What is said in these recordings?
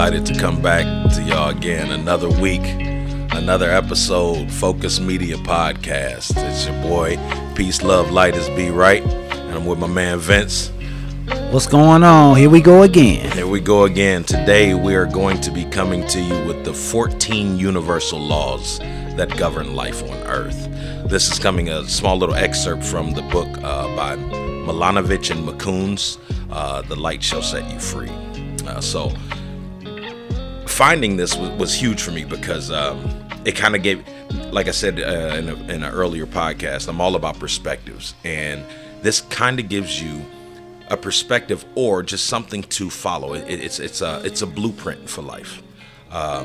excited to come back to y'all again. Another week, another episode, Focus Media Podcast. It's your boy, Peace, Love, Light is Be Right. And I'm with my man, Vince. What's going on? Here we go again. Here we go again. Today, we are going to be coming to you with the 14 universal laws that govern life on Earth. This is coming a small little excerpt from the book by Milanovic and McCoons, The Light Shall Set You Free. So finding this was huge for me because it kind of gave, like I said in an earlier podcast, I'm all about perspectives. And this kind of gives you a perspective or just something to follow. It's a blueprint for life.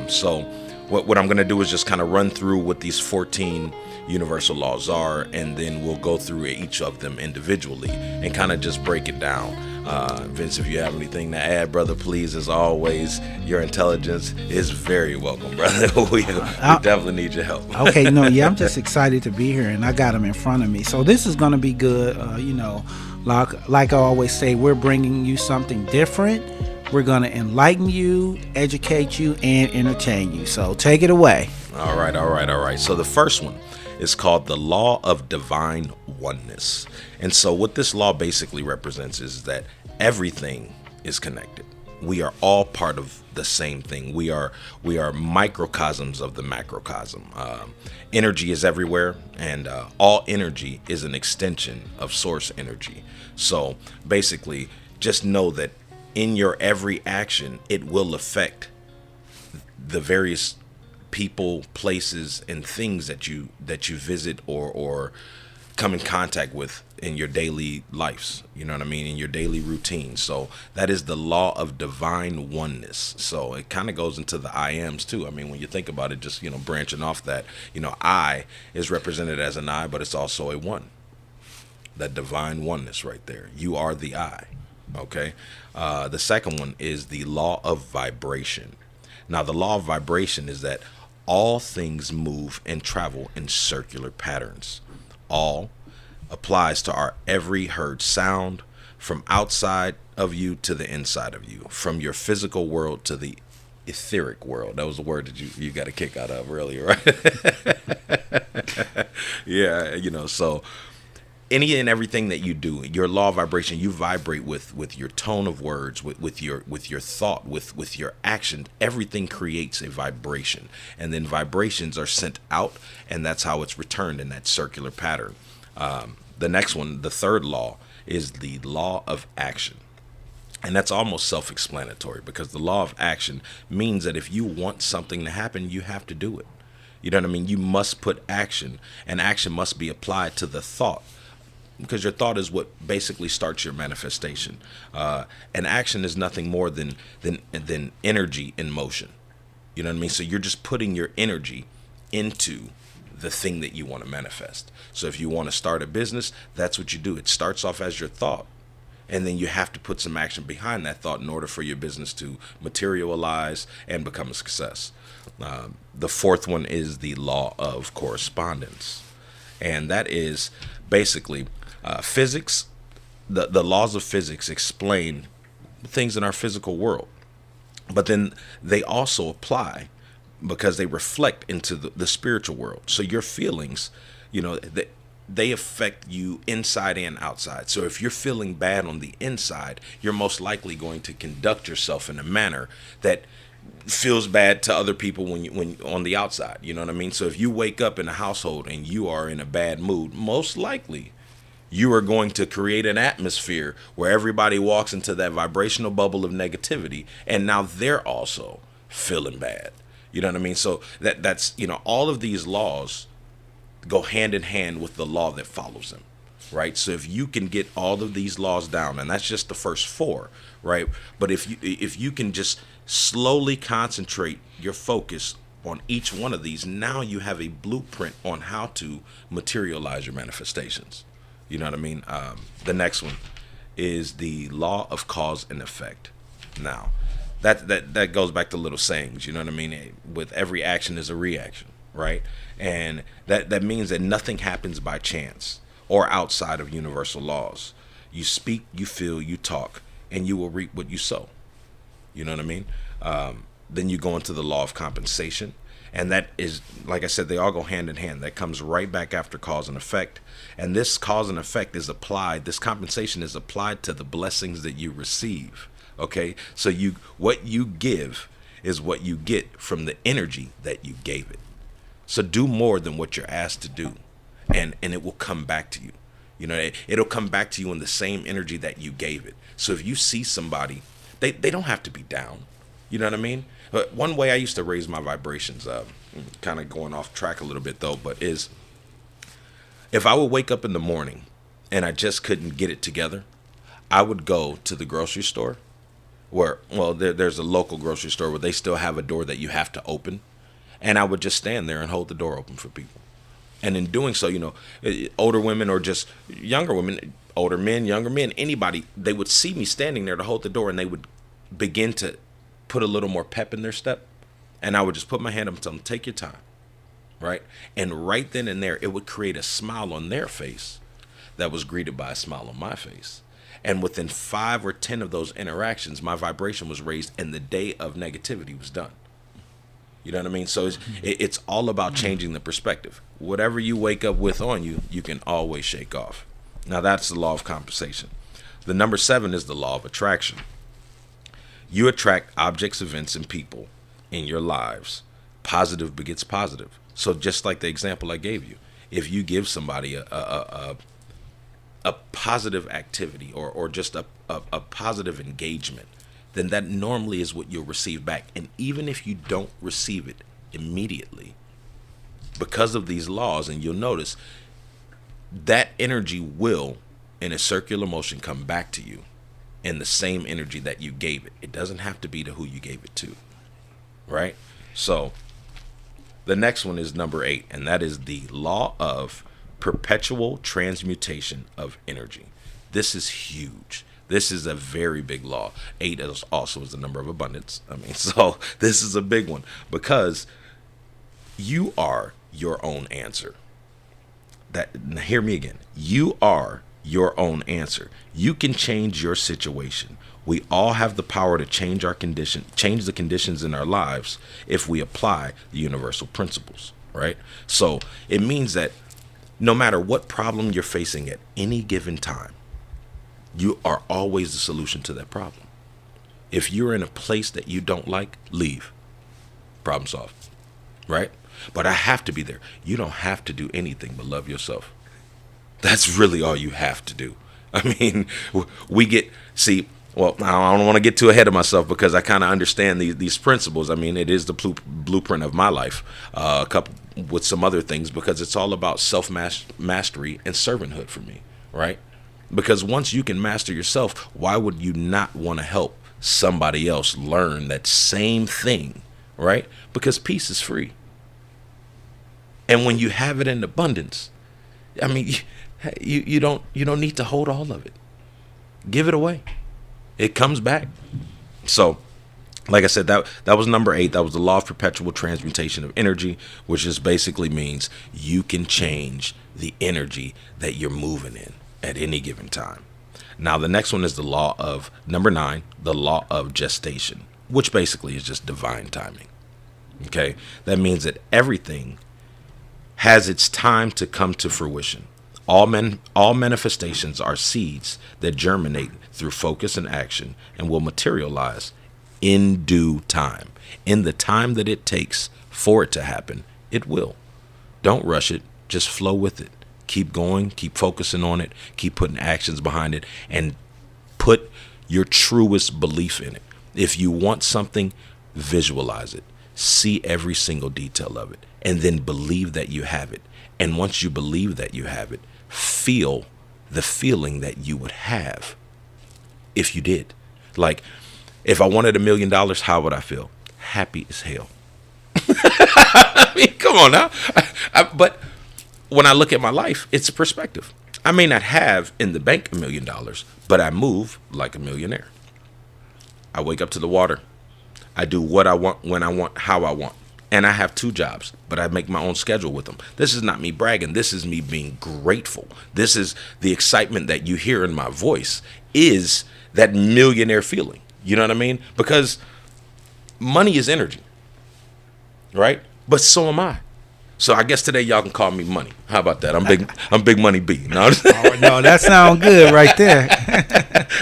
So what I'm going to do is just kind of run through what these 14 universal laws are, and then we'll go through each of them individually and kind of just break it down. Vince, if you have anything to add, brother, please, as always, your intelligence is very welcome, brother. we definitely need your help. Okay, I'm just excited to be here, and I got them in front of me. So this is going to be good. Like I always say, we're bringing you something different. We're going to enlighten you, educate you, and entertain you. So take it away. All right. So the first one is called the Law of Divine Oneness. And so what this law basically represents is that everything is connected. We are all part of the same thing. We are microcosms of the macrocosm. Energy is everywhere, and all energy is an extension of source energy. So basically, just know that in your every action, it will affect the various people, places, and things that you visit or come in contact with in your daily lives, you know what I mean, in your daily routine. So that is the law of divine oneness. So it kind of goes into the I ams too. I mean, when you think about it, just, branching off that, I is represented as an I, but it's also a one. That divine oneness right there. You are the I. Okay. The second one is the law of vibration. Now, the law of vibration is that all things move and travel in circular patterns. All applies to our every heard sound, from outside of you to the inside of you, from your physical world to the etheric world. That was the word that you got a kick out of earlier, right? Yeah, so any and everything that you do, your law of vibration, you vibrate with your tone of words, with your thought, with your action. Everything creates a vibration, and then vibrations are sent out, and that's how it's returned in that circular pattern. The next one, the third law, is the law of action. And that's almost self-explanatory, because the law of action means that if you want something to happen, you have to do it. You know what I mean? You must put action, and action must be applied to the thought, because your thought is what basically starts your manifestation. And action is nothing more than energy in motion. You know what I mean? So you're just putting your energy into the thing that you want to manifest. So if you want to start a business, that's what you do. It starts off as your thought, and then you have to put some action behind that thought in order for your business to materialize and become a success. The fourth one is the law of correspondence. And that is basically physics. The laws of physics explain things in our physical world, but then they also apply because they reflect into the spiritual world. So your feelings, they affect you inside and outside. So if you're feeling bad on the inside, you're most likely going to conduct yourself in a manner that feels bad to other people when on the outside. You know what I mean? So if you wake up in a household and you are in a bad mood, most likely you are going to create an atmosphere where everybody walks into that vibrational bubble of negativity, and now they're also feeling bad. You know what I mean? So that's all of these laws go hand in hand with the law that follows them, right? So if you can get all of these laws down, and that's just the first four, right? But if you can just slowly concentrate your focus on each one of these, now you have a blueprint on how to materialize your manifestations. You know what I mean? The next one is the law of cause and effect. Now, that goes back to little sayings, you know what I mean? With every action is a reaction, right? And that means that nothing happens by chance or outside of universal laws. You speak, you feel, you talk, and you will reap what you sow. You know what I mean? Then you go into the law of compensation. And that is, like I said, they all go hand in hand. That comes right back after cause and effect. And this cause and effect is applied, this compensation is applied to the blessings that you receive. Okay? So what you give is what you get from the energy that you gave it. So do more than what you're asked to do. And it will come back to you. You know, it'll come back to you in the same energy that you gave it. So if you see somebody, they don't have to be down. You know what I mean? One way I used to raise my vibrations, kind of going off track a little bit though, but is if I would wake up in the morning and I just couldn't get it together, I would go to the grocery store where, well, there's a local grocery store where they still have a door that you have to open. And I would just stand there and hold the door open for people. And in doing so, you know, older women or just younger women, older men, younger men, anybody, they would see me standing there to hold the door and they would begin to put a little more pep in their step. And I would just put my hand up and tell them, take your time. Right. And right then and there, it would create a smile on their face that was greeted by a smile on my face. And within 5 or 10 of those interactions, my vibration was raised and the day of negativity was done. You know what I mean? So it's all about changing the perspective. Whatever you wake up with on you, you can always shake off. Now that's the law of compensation. The number 7 is the law of attraction. You attract objects, events, and people in your lives. Positive begets positive. So just like the example I gave you, if you give somebody a positive activity or just a positive engagement, then that normally is what you'll receive back. And even if you don't receive it immediately, because of these laws, and you'll notice that energy will, in a circular motion, come back to you in the same energy that you gave it. It doesn't have to be to who you gave it to, right? So the next one is number 8, and that is the law of perpetual transmutation of energy. This is huge. This is a very big law. 8 is also the number of abundance. I mean, so this is a big one because you are your own answer. Hear me again. You are your own answer. You can change your situation. We all have the power to change the conditions in our lives if we apply the universal principles, right? So it means that no matter what problem you're facing at any given time, you are always the solution to that problem. If you're in a place that you don't like, leave. Problem solved, right? But I have to be there. You don't have to do anything but love yourself. That's really all you have to do. I mean, I don't want to get too ahead of myself because I kind of understand these principles. I mean, it is the blueprint of my life, a couple with some other things, because it's all about self-mastery and servanthood for me, right? Because once you can master yourself, why would you not want to help somebody else learn that same thing, right? Because peace is free. And when you have it in abundance, I mean, you don't need to hold all of it. Give it away. It comes back. So, like I said, that was number 8. That was the law of perpetual transmutation of energy, which just basically means you can change the energy that you're moving in at any given time. Now, the next one is the law of number 9, the law of gestation, which basically is just divine timing. Okay? That means that everything has its time to come to fruition. All manifestations are seeds that germinate through focus and action and will materialize in due time. In the time that it takes for it to happen, it will. Don't rush it. Just flow with it. Keep going. Keep focusing on it. Keep putting actions behind it and put your truest belief in it. If you want something, visualize it. See every single detail of it and then believe that you have it. And once you believe that you have it, feel the feeling that you would have if you did. Like, if I wanted $1 million, how would I feel? Happy as hell. I mean, come on now. But when I look at my life, it's a perspective. I may not have in the bank $1 million, but I move like a millionaire. I wake up to the water. I do what I want, when I want, how I want. And I have 2 jobs, but I make my own schedule with them. This is not me bragging. This is me being grateful. This is the excitement that you hear in my voice is that millionaire feeling. You know what I mean? Because Money is energy, right? But so am I. So I guess today y'all can call me Money. How about that? I'm Big Money B. No, No, that sounds good right there.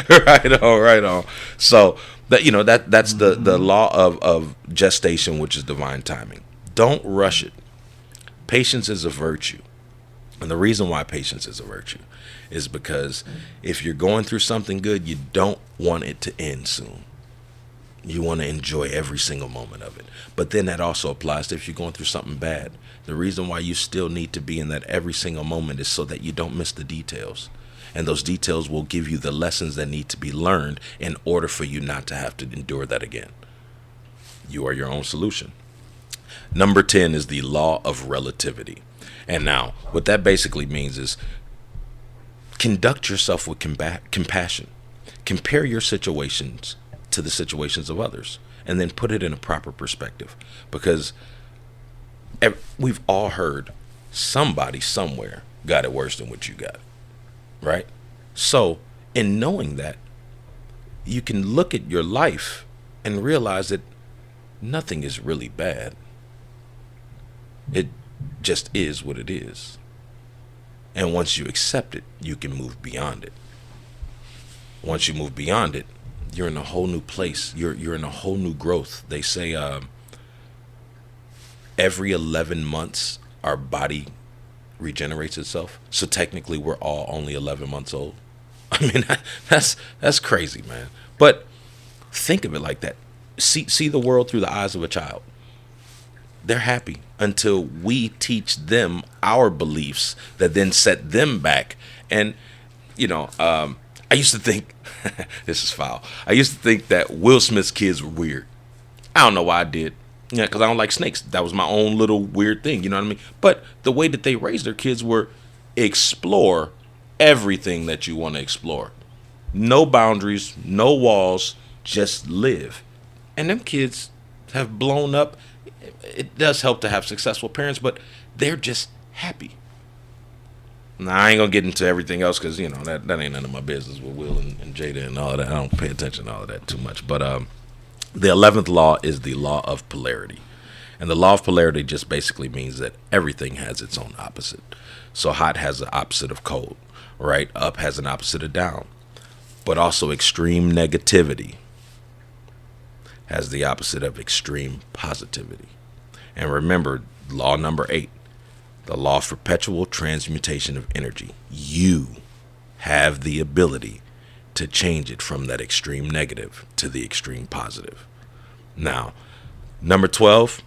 right on. So that's the law of gestation, which is divine timing. Don't rush it. Patience is a virtue. And the reason why patience is a virtue is because if you're going through something good, you don't want it to end soon. You want to enjoy every single moment of it. But then that also applies to if you're going through something bad. The reason why you still need to be in that every single moment is so that you don't miss the details. And those details will give you the lessons that need to be learned in order for you not to have to endure that again. You are your own solution. Number 10 is the law of relativity. And now, what that basically means is conduct yourself with compassion. Compare your situations to the situations of others, and then put it in a proper perspective. Because we've all heard somebody somewhere got it worse than what you got, right? So in knowing that, you can look at your life and realize that nothing is really bad. It just is what it is. And once you accept it, you can move beyond it. Once you move beyond it, you're in a whole new place. You're in a whole new growth. They say every 11 months our body regenerates itself. So technically we're all only 11 months old. I mean, that's crazy, man. But think of it like that. See the world through the eyes of a child. They're happy until we teach them our beliefs that then set them back. And, I used to think, this is foul. I used to think that Will Smith's kids were weird. I don't know why I did. Yeah, because I don't like snakes. That was my own little weird thing, you know what I mean? But the way that they raised their kids were explore everything that you want to explore. No boundaries, no walls, just live. And them kids have blown up. It does help to have successful parents, but they're just happy. Now, I ain't going to get into everything else because, that ain't none of my business with Will and Jada and all of that. I don't pay attention to all of that too much. But the 11th law is the law of polarity. And the law of polarity just basically means that everything has its own opposite. So hot has the opposite of cold, right? Up has an opposite of down. But also extreme negativity has the opposite of extreme positivity. And remember, law number 8. The law of perpetual transmutation of energy. You have the ability to change it from that extreme negative to the extreme positive. Now, number 12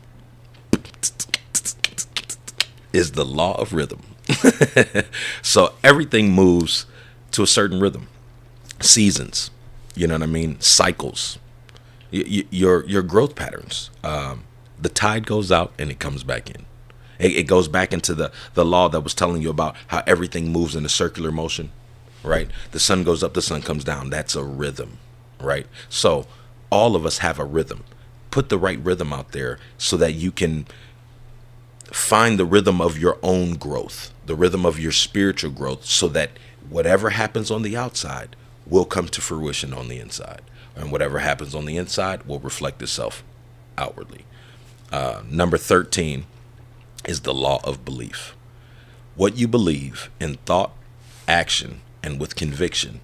is the law of rhythm. So everything moves to a certain rhythm. Seasons, you know what I mean? Cycles, your growth patterns. The tide goes out and it comes back in. It goes back into the law that was telling you about how everything moves in a circular motion, right? The sun goes up, the sun comes down. That's a rhythm, right? So all of us have a rhythm. Put the right rhythm out there so that you can find the rhythm of your own growth, the rhythm of your spiritual growth, so that whatever happens on the outside will come to fruition on the inside. And whatever happens on the inside will reflect itself outwardly. Number 13 is the law of belief. What you believe in thought, action, and with conviction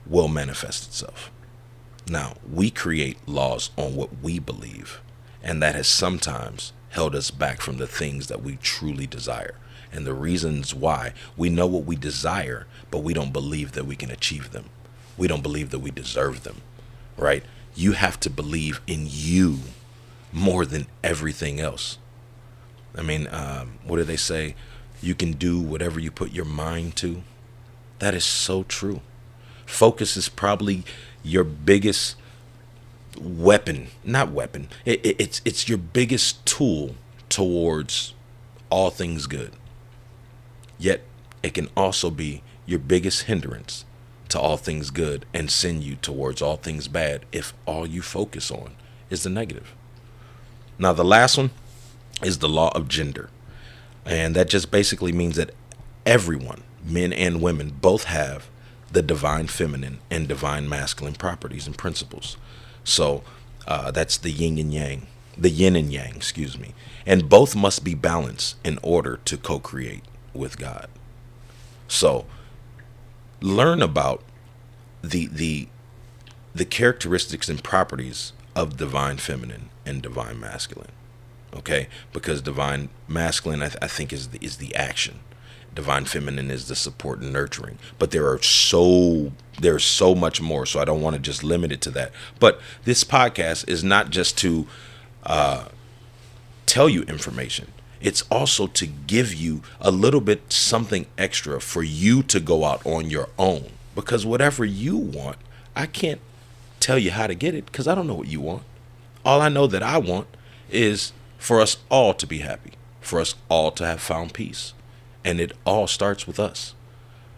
will manifest itself. Now, we create laws on what we believe, and that has sometimes held us back from the things that we truly desire. And the reasons why: we know what we desire, but we don't believe that we can achieve them. We don't believe that we deserve them, right? You have to believe in you more than everything else. I mean, what do they say? You can do whatever you put your mind to. That is so true. Focus is probably your biggest weapon. Not weapon. It's your biggest tool towards all things good. Yet it can also be your biggest hindrance to all things good and send you towards all things bad if all you focus on is the negative. Now, the last one is the law of gender. And that just basically means that everyone, men and women, both have the divine feminine and divine masculine properties and principles. So That's the yin and yang, excuse me. And both must be balanced in order to co-create with God. So learn about the characteristics and properties of divine feminine and divine masculine. Okay, because divine masculine, I think, is the action. Divine feminine is the support and nurturing. But there's so much more. So I don't want to just limit it to that. But this podcast is not just to tell you information. It's also to give you a little bit something extra for you to go out on your own. Because whatever you want, I can't tell you how to get it because I don't know what you want. All I know that I want is for us all to be happy, for us all to have found peace. And it all starts with us.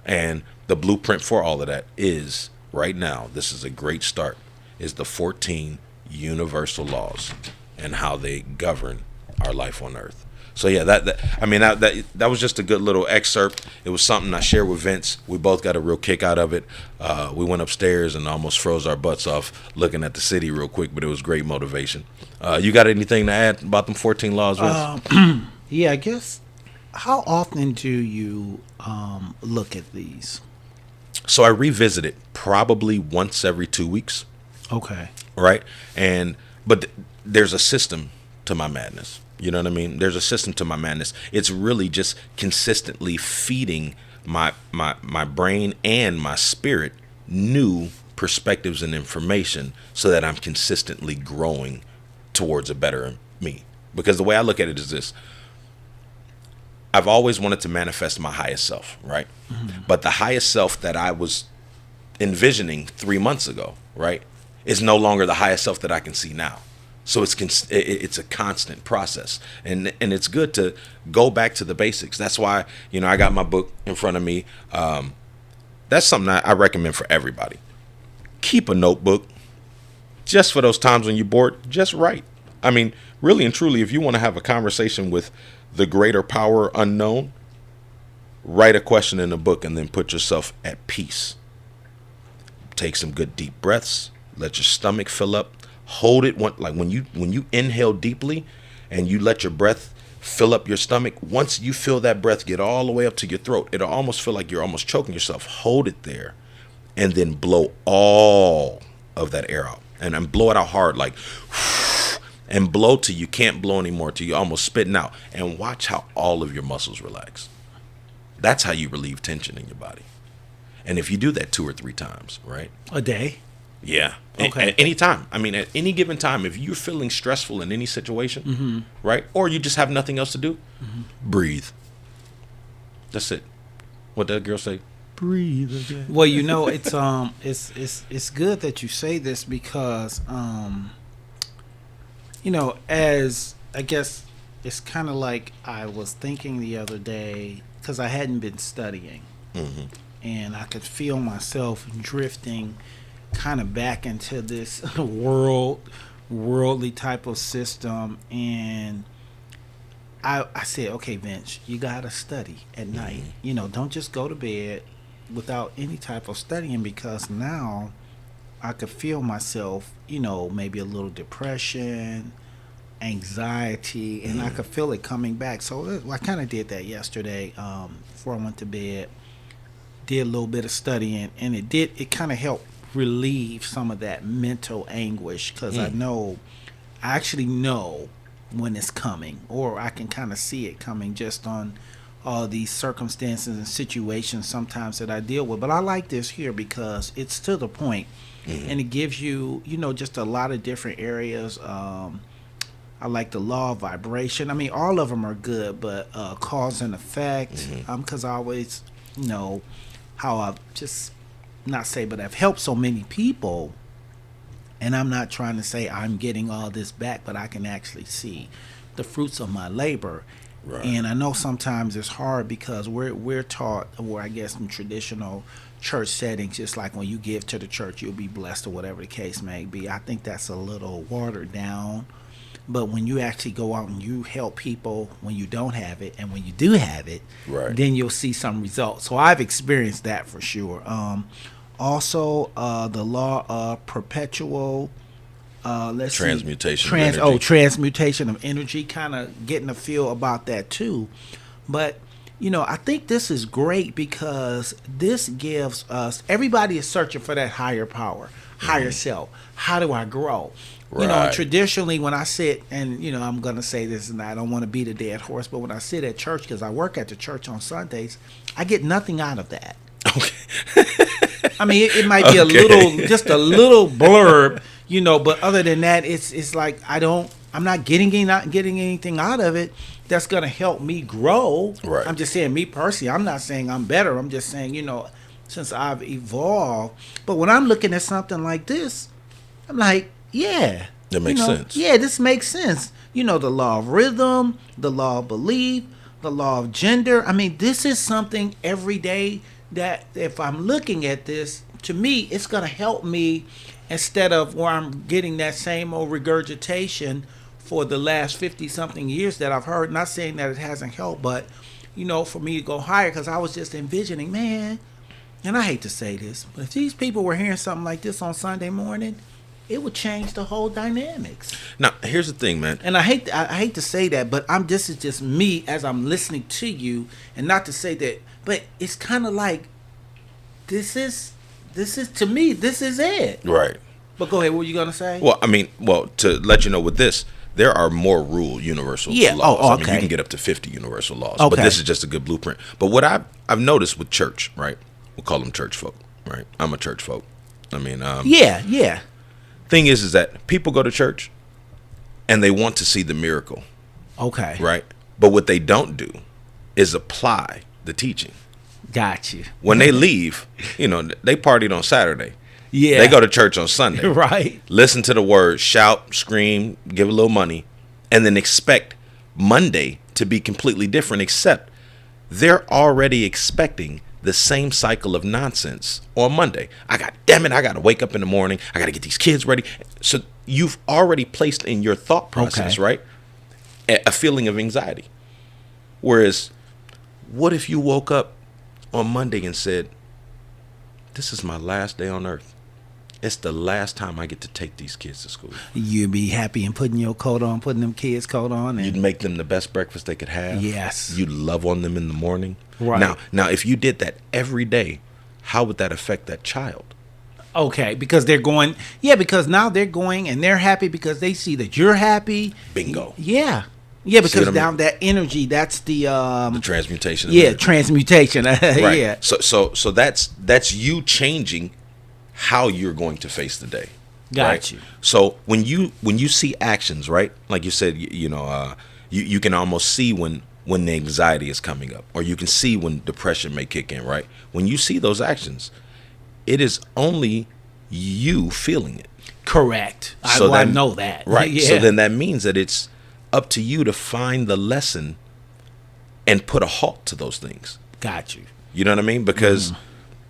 And the blueprint for all of that is right now, this is a great start, is the 14 universal laws and how they govern our life on earth. So yeah, that was just a good little excerpt. It was something I shared with Vince. We both got a real kick out of it. We went upstairs and almost froze our butts off looking at the city real quick, but it was great motivation. You got anything to add about them 14 laws, Vince? Yeah, I guess. How often do you look at these? So I revisit it probably once every 2 weeks. Okay. Right? But there's a system to my madness. You know what I mean? There's a system to my madness. It's really just consistently feeding my brain and my spirit new perspectives and information so that I'm consistently growing towards a better me. Because the way I look at it is this. I've always wanted to manifest my highest self, right? Mm-hmm. But the highest self that I was envisioning 3 months ago, right, is no longer the highest self that I can see now. So it's a constant process, and it's good to go back to the basics. That's why, I got my book in front of me. That's something I recommend for everybody. Keep a notebook just for those times when you're bored. Just write. I mean, really and truly, if you want to have a conversation with the greater power unknown, write a question in a book and then put yourself at peace. Take some good deep breaths. Let your stomach fill up. Hold it when you inhale deeply and you let your breath fill up your stomach. Once you feel that breath get all the way up to your throat, it'll almost feel like you're almost choking yourself. Hold it there and then blow all of that air out and blow it out hard, like, and blow till you can't blow anymore, till you're almost spitting out, and watch how all of your muscles relax. That's how you relieve tension in your body. And if you do that 2 or 3 times, right? A day? Yeah. Okay. At any time. I mean, at any given time, if you're feeling stressful in any situation, mm-hmm. right? Or you just have nothing else to do, mm-hmm. breathe. That's it. What that girl say? Breathe again. Well, it's good that you say this because, as I guess it's kind of like I was thinking the other day because I hadn't been studying, mm-hmm. and I could feel myself drifting kind of back into this worldly type of system, and I said, okay, Vince, you gotta study at night. Don't just go to bed without any type of studying, because now I could feel myself, maybe a little depression, anxiety, and I could feel it coming back. So I kind of did that yesterday before I went to bed. Did a little bit of studying, and it kind of helped relieve some of that mental anguish, because I actually know when it's coming, or I can kind of see it coming just on all these circumstances and situations sometimes that I deal with. But I like this here because it's to the point, and it gives you, just a lot of different areas. I like the law of vibration. I mean, all of them are good, but cause and effect, because I always how I've just but I've helped so many people, and I'm not trying to say I'm getting all this back, but I can actually see the fruits of my labor. Right. And I know sometimes it's hard because we're taught, or I guess in traditional church settings, just like when you give to the church, you'll be blessed, or whatever the case may be. I think that's a little watered down. But when you actually go out and you help people when you don't have it, and when you do have it, right, then you'll see some results. So I've experienced that for sure. Also, the law of Perpetual, let's Transmutation see, of energy. transmutation of energy, kind of getting a feel about that too. But I think this is great because this gives us, everybody is searching for that higher power, higher self. How do I grow? Right. Traditionally when I sit, and I'm going to say this, and I don't want to beat a dead horse, but when I sit at church, because I work at the church on Sundays, I get nothing out of that. Okay. I mean, it might be just a little blurb, but other than that, it's like I'm not getting anything out of it that's going to help me grow. Right. I'm just saying, me personally, I'm not saying I'm better. I'm just saying, since I've evolved. But when I'm looking at something like this, I'm like, yeah. That makes sense. Yeah, this makes sense. The law of rhythm, the law of belief, the law of gender. I mean, this is something every day that if I'm looking at this, to me, it's going to help me instead of where I'm getting that same old regurgitation for the last 50-something years that I've heard. Not saying that it hasn't helped, but, for me to go higher, because I was just envisioning, man, and I hate to say this, but if these people were hearing something like this on Sunday morning, it would change the whole dynamics. Now, here's the thing, man. And I hate to say that, but this is just me as I'm listening to you, and not to say that, but it's kind of like this is to me, this is it. Right. But go ahead, what were you gonna say? Well, to let you know with this, there are more universal laws. Oh, okay. I mean, you can get up to 50 universal laws, okay. But this is just a good blueprint. But what I've noticed with church, right? We'll call them church folk, right? I'm a church folk. I mean, yeah. Thing is that people go to church and they want to see the miracle. Okay. Right? But what they don't do is apply the teaching. Got you. When they leave, they partied on Saturday. Yeah. They go to church on Sunday. Right. Listen to the word, shout, scream, give a little money, and then expect Monday to be completely different, except they're already expecting the same cycle of nonsense on Monday. I got to wake up in the morning. I got to get these kids ready. So you've already placed in your thought process, right, a feeling of anxiety. Whereas, what if you woke up on Monday and said, this is my last day on earth. It's the last time I get to take these kids to school. You'd be happy in putting your coat on, putting them kids' coat on. And you'd make them the best breakfast they could have. Yes. You'd love on them in the morning. Right. Now, if you did that every day, how would that affect that child? Okay, because they're going, because now they're going and they're happy because they see that you're happy. Bingo. Yeah. Yeah, because down that energy, that's the transmutation. Transmutation. Right. Yeah. So that's you changing how you're going to face the day. Got you. So when you see actions, right? Like you said, you can almost see when the anxiety is coming up, or you can see when depression may kick in, right? When you see those actions, it is only you feeling it. Correct. I know that. Right. Yeah. So then that means that it's up to you to find the lesson and put a halt to those things. Got you. You know what I mean? Because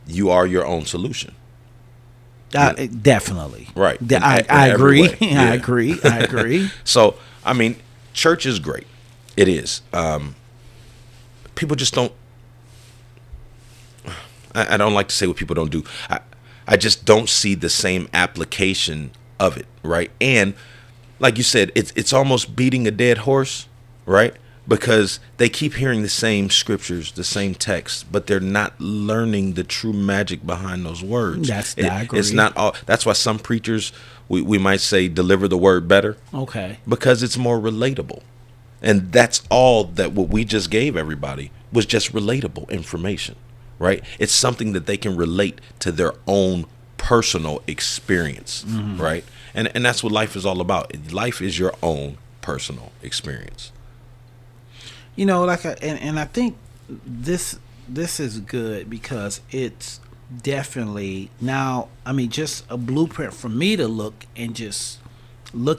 you are your own solution. Definitely. Right. I agree. Yeah. I agree. So, I mean, church is great. It is. People just don't. I don't like to say what people don't do. I just don't see the same application of it, right? And like you said, it's almost beating a dead horse, right? Because they keep hearing the same scriptures, the same text, but they're not learning the true magic behind those words. I agree. It's not all. That's why some preachers, we might say, deliver the word better. Okay. Because it's more relatable. And that's all that what we just gave everybody was just relatable information, right? It's something that they can relate to their own personal experience, right? And that's what life is all about. Life is your own personal experience. And I think this is good because it's definitely now, just a blueprint for me to look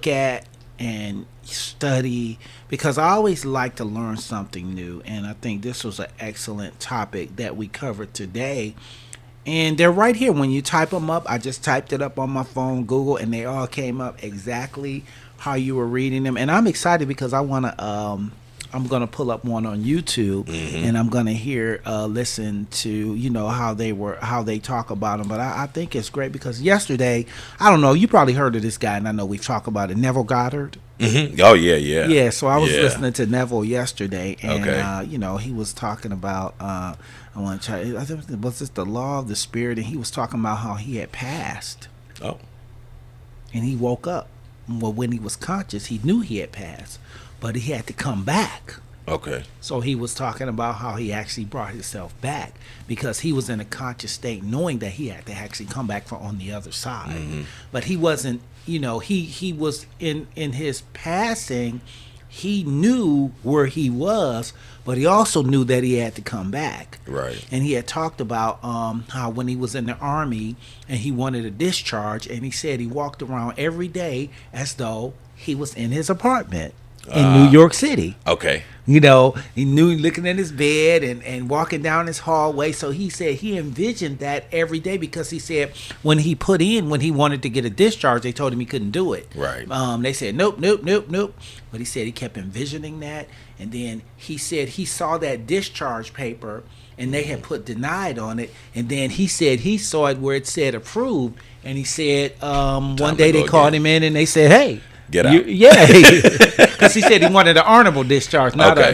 at and study, because I always like to learn something new. And I think this was an excellent topic that we covered today. And they're right here. When you type them up, I just typed it up on my phone, Google, and they all came up exactly how you were reading them. And I'm excited because I want to I'm gonna pull up one on YouTube, and I'm gonna listen to how they talk about them. But I think it's great because yesterday, I don't know, you probably heard of this guy, and I know we've talked about it, Neville Goddard. Oh yeah. Yeah, so I was listening to Neville yesterday, and Okay. he was talking about I think was this the Law of the Spirit, and he was talking about how he had passed. Oh. And he woke up. Well, when he was conscious, he knew he had passed, but he had to come back. Okay. So he was talking about how he actually brought himself back because he was in a conscious state, knowing that he had to actually come back from on the other side. But he wasn't, he was in his passing. He knew where he was, but he also knew that he had to come back. Right. And he had talked about how when he was in the Army and he wanted a discharge, and he said he walked around every day as though he was in his apartment in New York City. Okay. He knew looking at his bed and walking down his hallway. So he said he envisioned that every day because he said when he wanted to get a discharge, they told him he couldn't do it. Right. They said, nope. But he said he kept envisioning that. And then he said he saw that discharge paper and they had put denied on it. And then he said he saw it where it said approved. And he said one day they called him in and they said, hey, get out. Because he said he wanted an honorable discharge, not a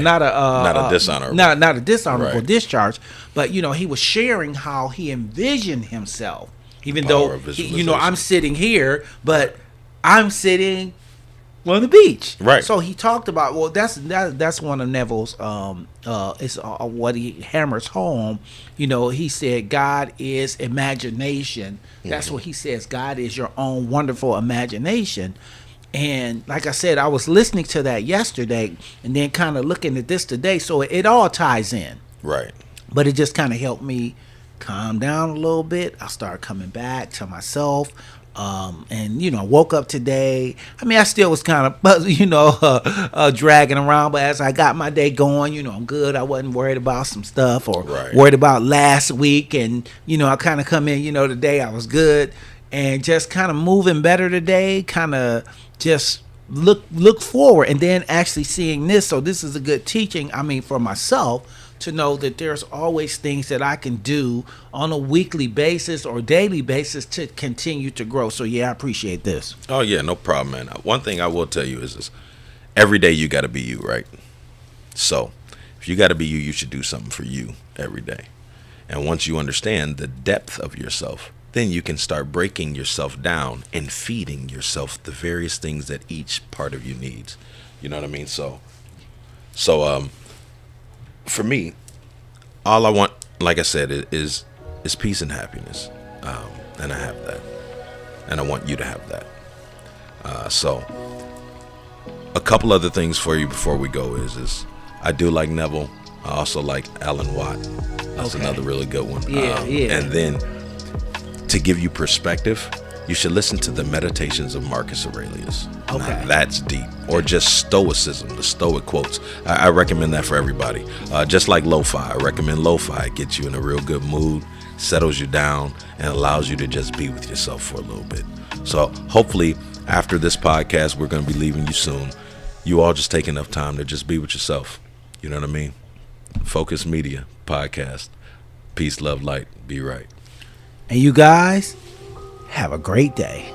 dishonorable, not a dishonorable right. discharge. But he was sharing how he envisioned himself, even Power though I'm sitting here, but I'm sitting on the beach. Right. So he talked about that's one of Neville's it's what he hammers home. He said God is imagination. That's what he says. God is your own wonderful imagination. And like I said, I was listening to that yesterday and then kind of looking at this today. So it all ties in. Right. But it just kind of helped me calm down a little bit. I started coming back to myself. And woke up today. I mean, I still was kind of, dragging around. But as I got my day going, I'm good. I wasn't worried about some stuff or worried about last week. And, I kind of come in, today I was good. And just kind of moving better today, kind of just look forward, and then actually seeing this. So this is a good teaching, for myself, to know that there's always things that I can do on a weekly basis or daily basis to continue to grow. So yeah, I appreciate this. Oh yeah, no problem, man. One thing I will tell you is this: every day you got to be you, right? So if you got to be you, you should do something for you every day. And once you understand the depth of yourself, then you can start breaking yourself down and feeding yourself the various things that each part of you needs. You know what I mean? So for me, all I want, like I said, is peace and happiness. And I have that. And I want you to have that. So a couple other things for you before we go is I do like Neville. I also like Alan Watt. That's another really good one. Yeah. And then to give you perspective, you should listen to the Meditations of Marcus Aurelius. Okay. Now, that's deep. Or just Stoicism, the Stoic quotes. I recommend that for everybody. Just like lo-fi, I recommend lo-fi. It gets you in a real good mood, settles you down, and allows you to just be with yourself for a little bit. So hopefully after this podcast, we're going to be leaving you soon. You all just take enough time to just be with yourself. You know what I mean? Focus Media Podcast. Peace, love, light. Be right. And you guys, have a great day.